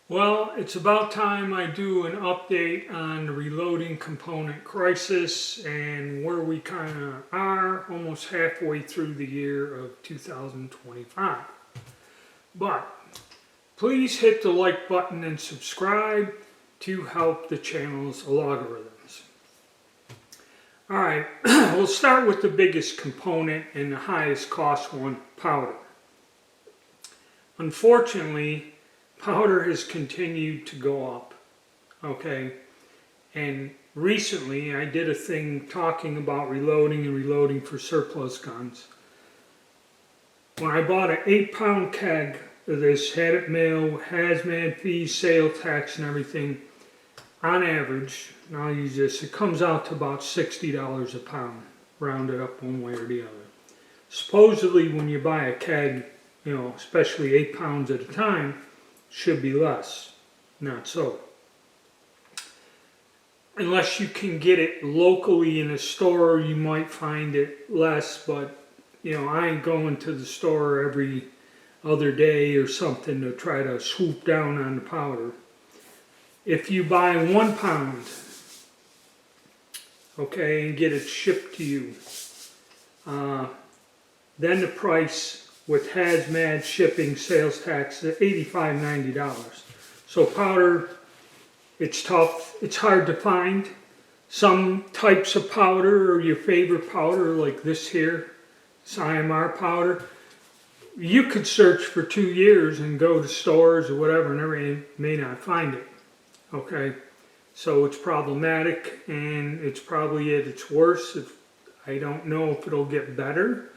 Well, it's about time I do an update on the reloading component crisis and where we kind of are almost halfway through the year of 2025. But please hit the like button and subscribe to help the channel's algorithms. Alright, we'll start with the biggest component and the highest cost one, powder. Unfortunately, powder has continued to go up, okay? And recently I did a thing talking about reloading and reloading for surplus guns. When I bought an 8-pound keg of this, had it mailed, hazmat fees, sales tax and everything, on average, and I'll use this, it comes out to about $60 a pound, rounded up one way or the other. Supposedly when you buy a keg, especially 8 pounds at a time, should be less. Not so. Unless you can get it locally in a store, you might find it less, but I ain't going to the store every other day or something to try to swoop down on the powder. If you buy 1 pound, okay, and get it shipped to you, then the price with hazmat, shipping, sales tax, $85, $90. So powder, it's tough. It's hard to find. Some types of powder or your favorite powder, like this here, this IMR powder, you could search for 2 years and go to stores or whatever and everything, may not find it. Okay, so it's problematic and it's probably at its worst. I don't know if it'll get better,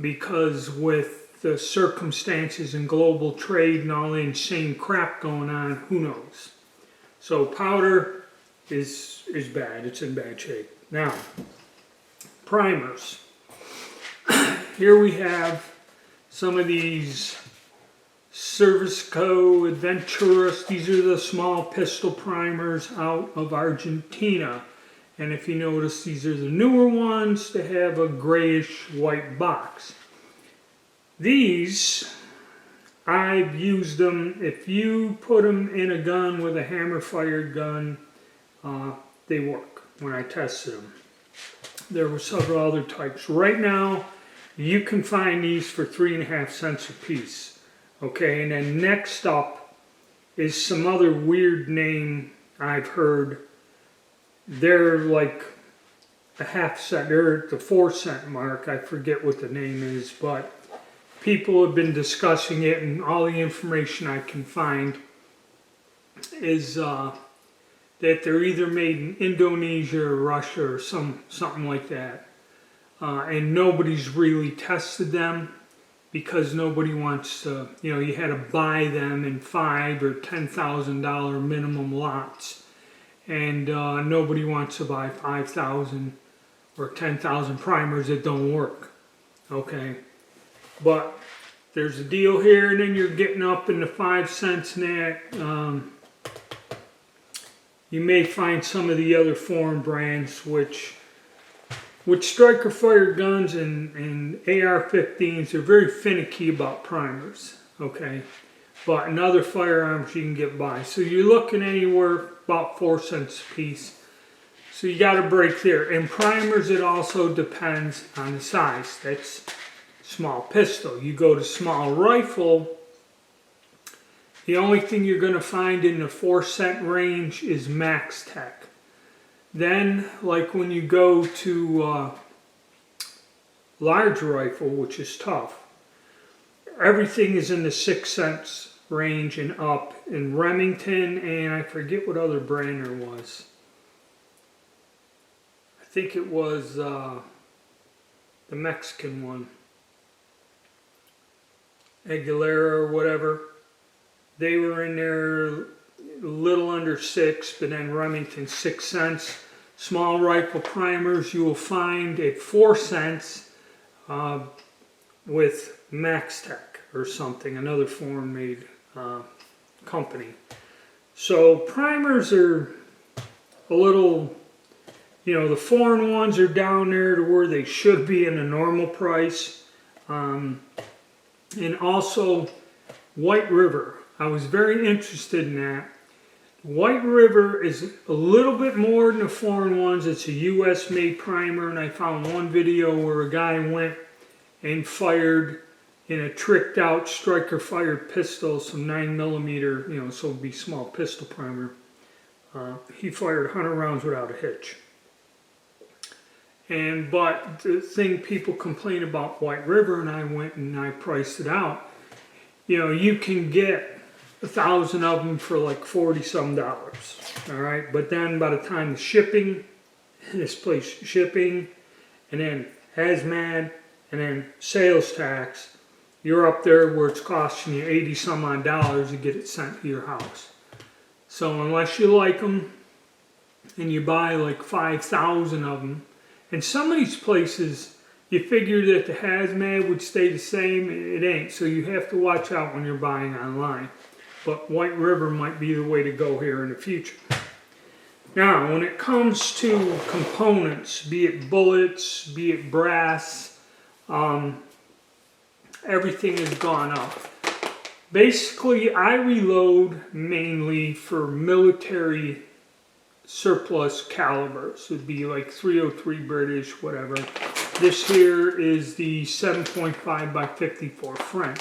because with the circumstances in global trade and all the insane crap going on, who knows? So powder is bad. It's in bad shape. Now, primers. Here we have some of these Cervisco Adventuras. These are the small pistol primers out of Argentina. And if you notice, these are the newer ones that have a grayish white box. These, I've used them. If you put them in a gun with a hammer-fired gun, they work when I tested them. There were several other types. Right now, you can find these for 3.5 cents a piece. Okay, and then next up is some other weird name I've heard. They're like a half cent, they're at the 4-cent mark. I forget what the name is, but people have been discussing it, and all the information I can find is that they're either made in Indonesia or Russia or something like that. And nobody's really tested them because nobody wants to, you had to buy them in $5,000 or $10,000 minimum lots. And nobody wants to buy 5,000 or 10,000 primers that don't work. Okay, but there's a deal here, and then you're getting up into 5 cents net. You may find some of the other foreign brands, which with striker fired guns and AR-15s, they're very finicky about primers. Okay, but in other firearms you can get by. So you're looking anywhere about 4 cents a piece. So you got to break there. In primers, it also depends on the size. That's small pistol. You go to small rifle, the only thing you're going to find in the 4-cent range is MaxTech. Then, like when you go to large rifle, which is tough, everything is in the 6 cents range and up. In Remington, and I forget what other brand there was. I think it was the Mexican one, Aguilera or whatever. They were in there a little under 6, but then Remington 6 cents. Small rifle primers you will find at 4 cents with MaxTech or something, another foreign made company. So primers are a little, the foreign ones are down there to where they should be in a normal price. And also White River. I was very interested in that. White River is a little bit more than the foreign ones. It's a US made primer, and I found one video where a guy went and fired in a tricked out striker fired pistol, some 9mm, so it'd be small pistol primer. He fired 100 rounds without a hitch. But the thing people complain about White River, and I went and I priced it out. You can get 1,000 of them for like $40-some. All right, but then by the time the shipping, and then hazmat, and then sales tax, you're up there where it's costing you $80-some odd to get it sent to your house. So unless you like them, and you buy like 5,000 of them, and some of these places, you figure that the hazmat would stay the same. It ain't, so you have to watch out when you're buying online. But White River might be the way to go here in the future. Now, when it comes to components, be it bullets, be it brass, everything has gone up. Basically, I reload mainly for military surplus calibers. It would be like 303 British, whatever. This here is the 7.5 by 54 French.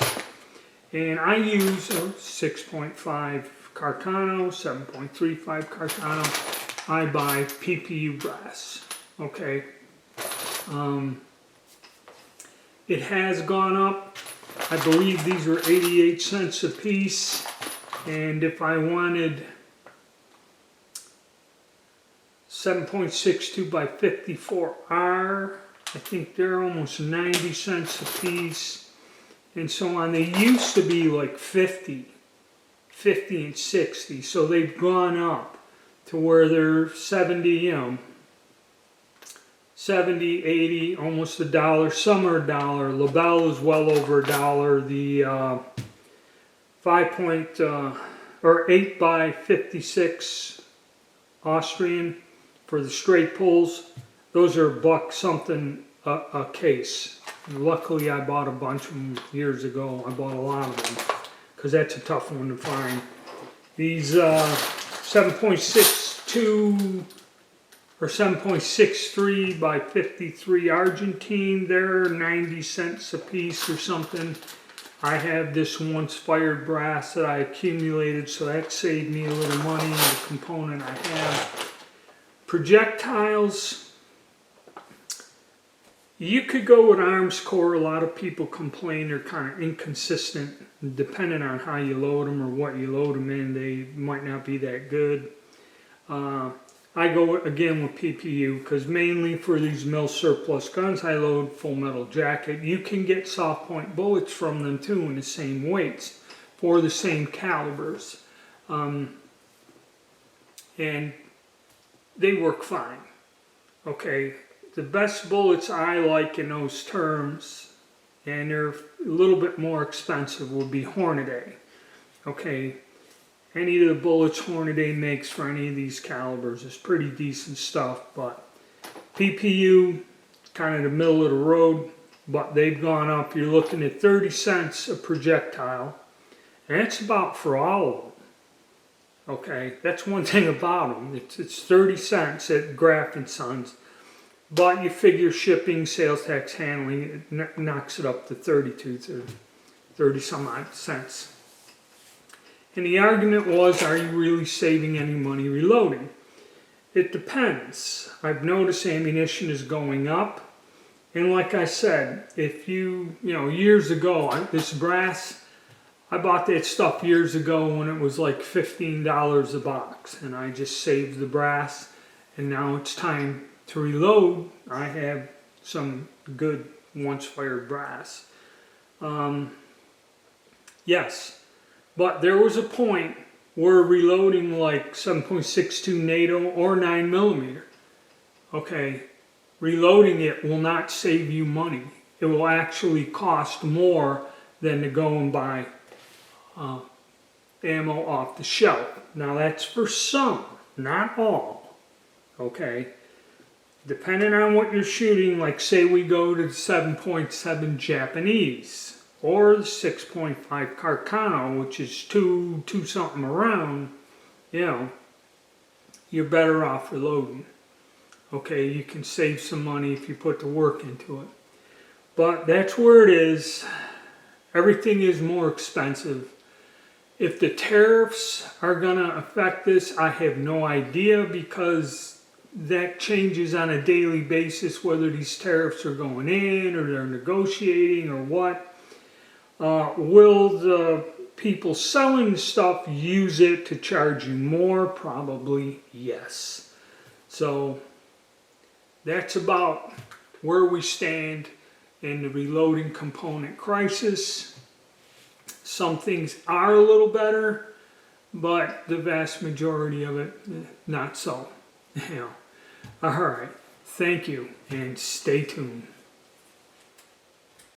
And I use a 6.5 Carcano, 7.35 Carcano. I buy PPU brass, okay? It has gone up. I believe these were 88 cents a piece. And if I wanted 7.62 by 54R, I think they're almost 90 cents a piece. And so on. They used to be like 50 and 60, so they've gone up to where they're 70, 70, 80, almost $1. Some are $1. LaBelle is well over $1. The 8 by 56 Austrian for the straight pulls, those are $1 something a case. Luckily, I bought a bunch of them years ago. I bought a lot of them because that's a tough one to find. These 7.62 or 7.63 by 53 Argentine, they're 90 cents a piece or something. I have this once fired brass that I accumulated, so that saved me a little money in the component I have. Projectiles. You could go with Armscor. A lot of people complain they're kind of inconsistent. Depending on how you load them or what you load them in, they might not be that good. I go again with PPU because mainly for these mil surplus guns, I load Full Metal Jacket. You can get soft point bullets from them too in the same weights for the same calibers. And they work fine. Okay. The best bullets I like in those terms, and they're a little bit more expensive, would be Hornady. Okay, any of the bullets Hornady makes for any of these calibers is pretty decent stuff, but PPU, kind of the middle of the road, but they've gone up. You're looking at 30 cents a projectile, and that's about for all of them. Okay, that's one thing about them. It's 30 cents at Graf & Sons. But you figure shipping, sales tax, handling, it knocks it up to 32 to 30 some odd cents. And the argument was, are you really saving any money reloading? It depends. I've noticed ammunition is going up. And like I said, if years ago, this brass, I bought that stuff years ago when it was like $15 a box. And I just saved the brass. And now it's time to reload. I have some good once fired brass. Yes, but there was a point where reloading like 7.62 NATO or 9mm, okay, reloading it will not save you money. It will actually cost more than to go and buy ammo off the shelf. Now that's for some, not all, okay. Depending on what you're shooting, like say we go to the 7.7 Japanese, or the 6.5 Carcano, which is two something around, you know, you're better off reloading. Okay, you can save some money if you put the work into it. But that's where it is. Everything is more expensive. If the tariffs are going to affect this, I have no idea, because that changes on a daily basis whether these tariffs are going in or they're negotiating or what. Will the people selling stuff use it to charge you more? Probably yes. So that's about where we stand in the reloading component crisis. Some things are a little better, but the vast majority of it, not so. You know. All right. Thank you, and stay tuned.